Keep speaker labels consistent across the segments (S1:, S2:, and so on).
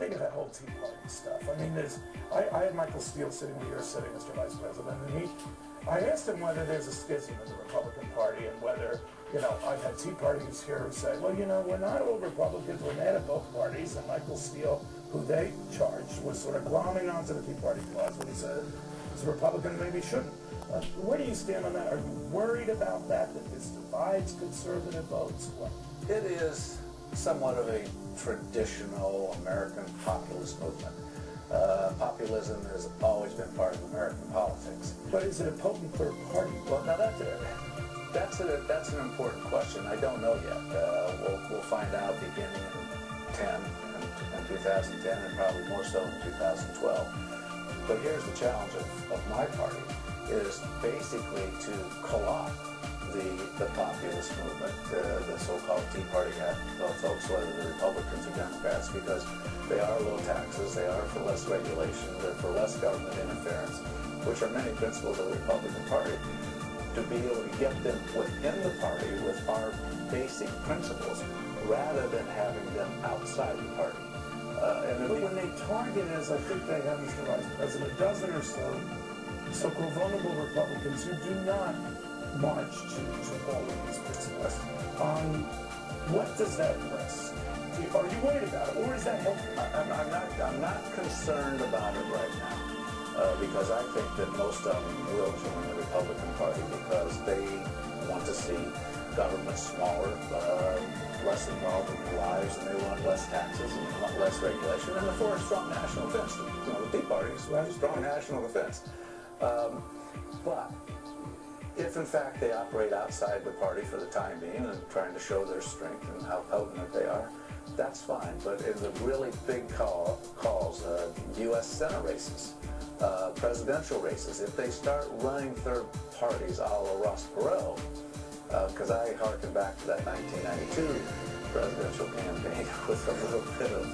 S1: think of that whole Tea Party stuff? I mean, I had Michael Steele sitting where you're sitting, Mr. Vice President, and I asked him whether there's a schism in the Republican Party and whether, I've had Tea Parties here who say, well, we're not all Republicans, we're mad at both parties, and Michael Steele, who they charged, was sort of glomming onto the Tea Party clause when he said, as a Republican, maybe shouldn't. Where do you stand on that? Are you worried about that this divides conservative votes? What?
S2: It is somewhat of a traditional American populist movement. Populism has always been part of American politics.
S1: But is it a potent third party?
S2: Well, now that's an important question. I don't know yet. We'll find out beginning in 2010 and probably more so in 2012. But here's the challenge of my party, is basically to co-opt the populist movement, the so-called Tea Party folks, whether they're Republicans or Democrats, because they are low taxes, they are for less regulation, they're for less government interference, which are many principles of the Republican Party. To be able to get them within the party with our basic principles, rather than having them outside the party.
S1: But when they target, as I think they have, Mr. Vice President, a dozen or so-called vulnerable Republicans who do not march to all of these principles, what does that risk? Are you worried about it, or is that helpful?
S2: I'm not concerned about it right now, because I think that most of them will join the Republican Party because they want to see government smaller, less involved in their lives, and they want less taxes and they want less regulation, and they're for a strong national defense. The Tea Party is a strong national defense. But if in fact they operate outside the party for the time being and trying to show their strength and how potent they are, that's fine. But in the really big calls, U.S. Senate races, presidential races, if they start running third parties a la Ross Perot, because I harken back to that 1992 presidential campaign with a little bit of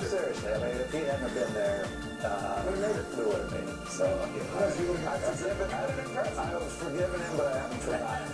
S2: seriously, I mean, if he hadn't been there, we would have made it. So, I was forgiven him, but I haven't forgotten.